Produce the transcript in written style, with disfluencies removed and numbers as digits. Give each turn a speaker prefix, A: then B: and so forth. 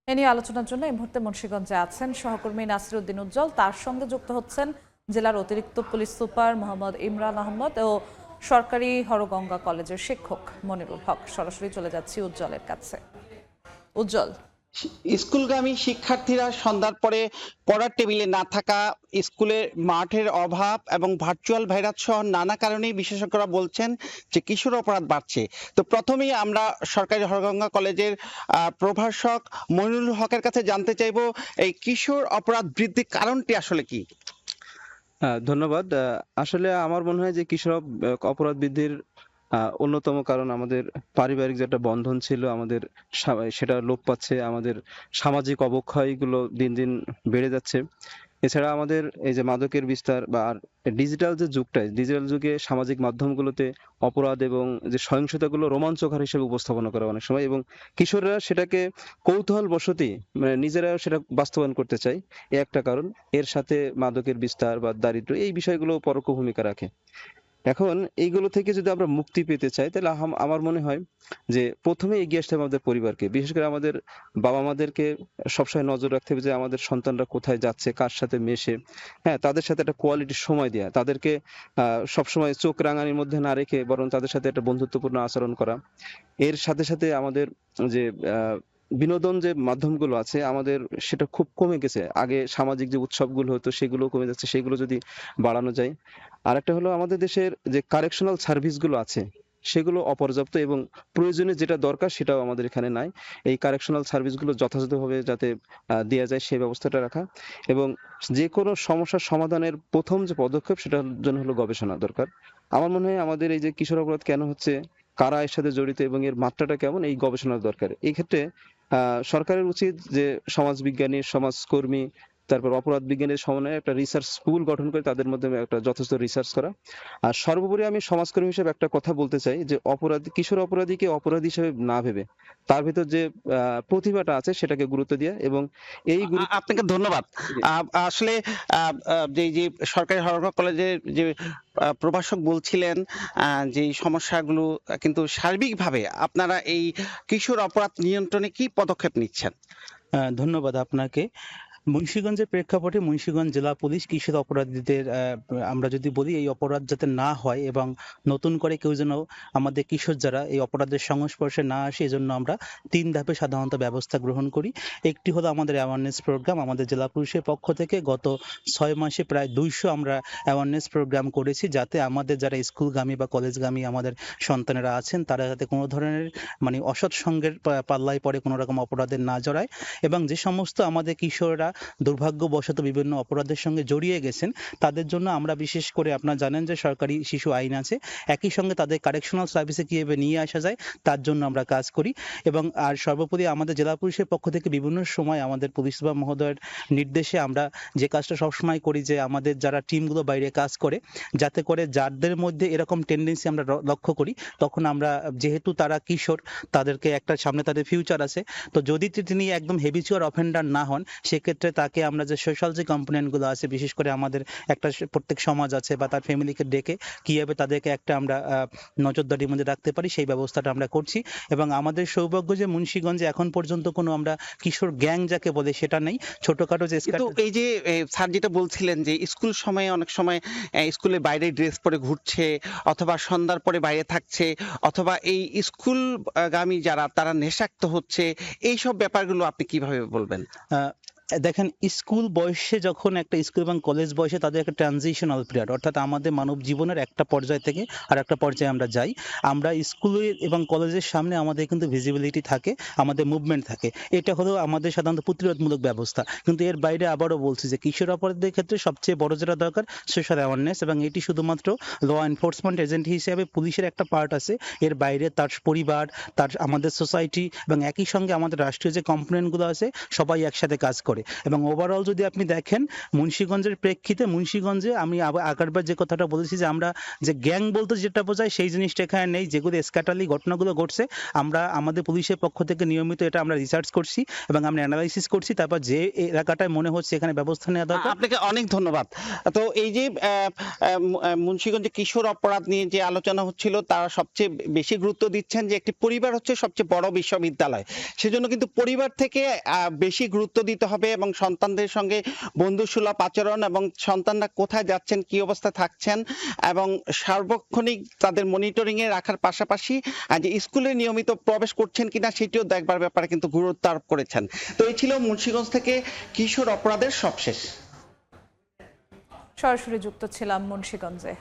A: এ নিয়ে আলোচনার জন্য এই মুহূর্তে মুন্সিগঞ্জে আছেন সহকর্মী নাসিরউদ্দিন উজ্জ্বল। তার সঙ্গে যুক্ত হচ্ছেন জেলার অতিরিক্ত পুলিশ সুপার মোহাম্মদ ইমরান আহমদ ও সরকারি হরগঙ্গা কলেজের শিক্ষক মনিরুল হক। সরাসরি চলে যাচ্ছি উজ্জ্বলের কাছে। উজ্জ্বল,
B: স্কুলগামী শিক্ষার্থীরা সন্ধ্যার পরে পড়ার টেবিলে না থাকা, স্কুলের মাঠের অভাব এবং ভার্চুয়াল ভাইরাস সহ নানা কারণেই বিশেষজ্ঞরা বলছেন যে কিশোর অপরাধ বাড়ছে। তো প্রথমেই আমরা সরকারি হরগঙ্গা কলেজের প্রভাষক মনিরুল হকের কাছে জানতে চাইবো এই কিশোর অপরাধ বৃদ্ধির কারণটি আসলে কি?
C: ধন্যবাদ। আসলে আমার মনে হয় যে কিশোর অপরাধ বৃদ্ধির অন্যতম কারণ আমাদের পারিবারিক যে একটা বন্ধন ছিল আমাদের সেটা লোপ পাচ্ছে। আমাদের সামাজিক অবক্ষয়গুলো দিন দিন বেড়ে যাচ্ছে। এছাড়া আমাদের এই যে মাদকের বিস্তার বা ডিজিটাল যে যুগটায়, ডিজিটাল যুগে সামাজিক মাধ্যমগুলোতে অপরাধ এবং যে সহিংসতাগুলো রোমাঞ্চকর হিসেবে উপস্থাপনা করে অনেক সময়, এবং কিশোররা সেটাকে কৌতূহল বশতই মানে নিজেরা সেটা বাস্তবায়ন করতে চায়। এ একটা কারণ। এর সাথে মাদকের বিস্তার বা দারিদ্র্য এই বিষয়গুলো পরোক্ষ ভূমিকা রাখে। এখন এইগুলো থেকে যদি আমরা মুক্তি পেতে চাই তাহলে আমার মনে হয় যে প্রথমে এগিয়ে আসতে হবে আমাদের পরিবারকে, বিশেষ করে আমাদের বাবা মাদেরকে সবসময় নজর রাখতে হবে যে আমাদের সন্তানরা কোথায় যাচ্ছে, কার সাথে মেশে। হ্যাঁ, তাদের সাথে একটা কোয়ালিটি সময় দেয়া, তাদেরকে সবসময় চোখ রাঙানির মধ্যে না রেখে বরং তাদের সাথে একটা বন্ধুত্বপূর্ণ আচরণ করা। এর সাথে সাথে আমাদের যে বিনোদন যে মাধ্যমগুলো আছে আমাদের সেটা খুব কমে গেছে। আগে সামাজিক যে উৎসবগুলো হতো সেগুলো কমে যাচ্ছে, সেগুলো যদি বাড়ানো যায়। আরেকটা হলো আমাদের দেশের যে কারেকশনাল সার্ভিসগুলো আছে সেগুলো অপর্যাপ্ত, এবং প্রয়োজনে যেটা দরকার সেটাও আমাদের এখানে নাই। এই কারেকশনাল সার্ভিসগুলো যথাযথভাবে যাতে দেওয়া যায় সেই ব্যবস্থাটা রাখা, এবং যে কোনো সমস্যার সমাধানের প্রথম যে পদক্ষেপ সেটার জন্য হলো গবেষণা দরকার। আমার মনে হয় আমাদের এই যে কিশোর অপরাধ কেন হচ্ছে, কারা এর সাথে জড়িত এবং এর মাত্রাটা কেমন, এই গবেষণার দরকার। এই ক্ষেত্রে সরকারের উচিত যে সমাজবিজ্ঞানী, সমাজকর্মী, তারপর অপরাধ বিজ্ঞানের সমন্বয়ে একটা রিসার্চ স্কুল গঠন করে তাদের মধ্যে একটা যথেষ্ট রিসার্চ করা। আর সর্বোপরি আমি সমাজকর্মী হিসেবে একটা কথা বলতে চাই যে কিশোর অপরাধীকে অপরাধী হিসেবে না ভেবে তার ভিতর যে প্রতিভাটা আছে সেটাকে গুরুত্ব দেওয়া, এবং এই
B: আপনাকে ধন্যবাদ। আসলে যে সরকারি হরগঙ্গা কলেজের যে প্রভাষক বলছিলেন যে এই সমস্যাগুলো, কিন্তু সার্বিকভাবে আপনারা এই কিশোর অপরাধ নিয়ন্ত্রণে কি পদক্ষেপ নিচ্ছেন?
D: ধন্যবাদ আপনাকে। মুন্সিগঞ্জের প্রেক্ষাপটে মুন্সিগঞ্জ জেলা পুলিশ কিশোর অপরাধীদের আমরা যদি বলি এই অপরাধ যাতে না হয় এবং নতুন করে কেউ যেন আমাদের কিশোর যারা এই অপরাধের সংস্পর্শে না আসে, এজন্য আমরা 3 ধাপে সাধারণত ব্যবস্থা গ্রহণ করি। একটি হলো আমাদের অ্যাওয়ারনেস প্রোগ্রাম। আমাদের জেলা পুলিশের পক্ষ থেকে গত 6 মাসে প্রায় 200 আমরা অ্যাওয়ারনেস প্রোগ্রাম করেছি, যাতে আমাদের যারা স্কুলগামী বা কলেজগামী আমাদের সন্তানেরা আছেন তারা যাতে কোনো ধরনের মানে অসৎ সঙ্গের পাল্লায় পড়ে কোনো রকম অপরাধে না জড়ায়, এবং যে সমস্ত আমাদের কিশোররা দুর্ভাগ্যবশত বিভিন্ন অপরাধের সঙ্গে জড়িয়ে গেছেন তাদের জন্য আমরা বিশেষ করে, আপনারা জানেন যে সরকারি শিশু আইন আছে, একই সঙ্গে তাদের কারেকশনাল সার্ভিসে কিভাবে নিয়ে আসা যায় তার জন্য আমরা কাজ করি। এবং আর সর্বোপরি আমাদের জেলা পুলিশের পক্ষ থেকে বিভিন্ন সময় আমাদের পুলিশ সুপার মহোদয়ের নির্দেশে আমরা যে কাজটা সবসময় করি যে আমাদের যারা টিমগুলো বাইরে কাজ করে, যাতে করে যাদের মধ্যে এরকম টেন্ডেন্সি আমরা লক্ষ্য করি, তখন আমরা যেহেতু তারা কিশোর তাদেরকে একটা সামনে তাদের ফিউচার আছে, তো যদি তিনি একদম হেবিচুয়াল অফেন্ডার না হন সেক্ষেত্রে তাকে আমরা যে সোশ্যাল যে কম্পোনেন্টগুলো আছে, বিশেষ করে আমাদের একটা প্রত্যেক সমাজ আছে বা তার ফ্যামিলিকে ডেকে কিভাবে তাদেরকে একটা আমরা নজরদারির মধ্যে রাখতে পারি সেই ব্যবস্থাটা আমরা করছি। এবং আমাদের সৌভাগ্য যে মুন্সিগঞ্জে এখন পর্যন্ত কোনো আমরা কিশোর গ্যাং যাকে বলে সেটা নেই। ছোটখাটো যে
B: কিন্তু এই যে স্যার যেটা বলছিলেন যে স্কুল সময়ে অনেক সময় স্কুলের বাইরে ড্রেস পরে ঘুরছে, অথবা সন্ধ্যার পরে বাইরে থাকছে, অথবা এই স্কুল গামী যারা তারা নেশাক্ত হচ্ছে, এইসব ব্যাপারগুলো আপনি কিভাবে বলবেন?
D: দেখেন, স্কুল বয়সে যখন একটা স্কুল এবং কলেজ বয়সে তাদের একটা ট্রানজিশনাল পিরিয়ড, অর্থাৎ আমাদের মানব জীবনের একটা পর্যায় থেকে আর একটা পর্যায়ে আমরা যাই। আমরা স্কুলে এবং কলেজের সামনে আমাদের কিন্তু ভিজিবিলিটি থাকে, আমাদের মুভমেন্ট থাকে, এটা হলো আমাদের সাধারণত প্রতিরোধমূলক ব্যবস্থা। কিন্তু এর বাইরে আবারও বলছি যে কিশোর অপরাধীদের ক্ষেত্রে সবচেয়ে বড় যেটা দরকার সোশ্যাল অ্যাওয়ারনেস, এবং এটি শুধুমাত্র ল এনফোর্সমেন্ট এজেন্ট হিসেবে পুলিশের একটা পার্ট আছে, এর বাইরে তার পরিবার, তার আমাদের সোসাইটি এবং একই সঙ্গে আমাদের রাষ্ট্রীয় যে কম্পোনেন্টগুলো আছে সবাই একসাথে কাজ করে। করে। এবং ওভারঅল যদি আপনি দেখেন মুন্সিগঞ্জের প্রেক্ষিতে, মুন্সিগঞ্জে আমি আগেরবার যে কথাটা বলেছি যে আমরা যে গ্যাং বলতে যেটা বোঝায় সেই জিনিসটা এখানে নেই। যেগুলো স্ক্যাটারলি ঘটনাগুলো ঘটছে আমরা আমাদের পুলিশের পক্ষ থেকে নিয়মিত এটা আমরা রিসার্চ করছি এবং আমরা অ্যানালাইসিস করছি, তারপর যে এলাকাটায় মনে হচ্ছে এখানে ব্যবস্থা নেওয়া দরকার।
B: আপনাকে অনেক ধন্যবাদ। তো এই যে মুন্সিগঞ্জে কিশোর অপরাধ নিয়ে যে আলোচনা হচ্ছিল, তারা সবচেয়ে বেশি গুরুত্ব দিচ্ছেন যে একটি পরিবার হচ্ছে সবচেয়ে বড় বিশ্ববিদ্যালয়, সেজন্য কিন্তু পরিবার থেকে বেশি গুরুত্ব দিতে হবে এবং সন্তানদের সঙ্গে বন্ধুসুলভ আচরণ এবং সন্তানরা কোথায় যাচ্ছেন, কি অবস্থায় থাকছেন এবং সার্বক্ষণিক তাদের মনিটরিং এ রাখার পাশাপাশি যে স্কুলে নিয়মিত প্রবেশ করছেন কিনা সেটিও দেখবার ব্যাপারে কিন্তু গুরুত্ব আরোপ করেছেন। তো এই ছিল মুন্সিগঞ্জ থেকে কিশোর অপরাধের সবশেষ।
A: সরাসরি যুক্ত ছিলাম মুন্সিগঞ্জে।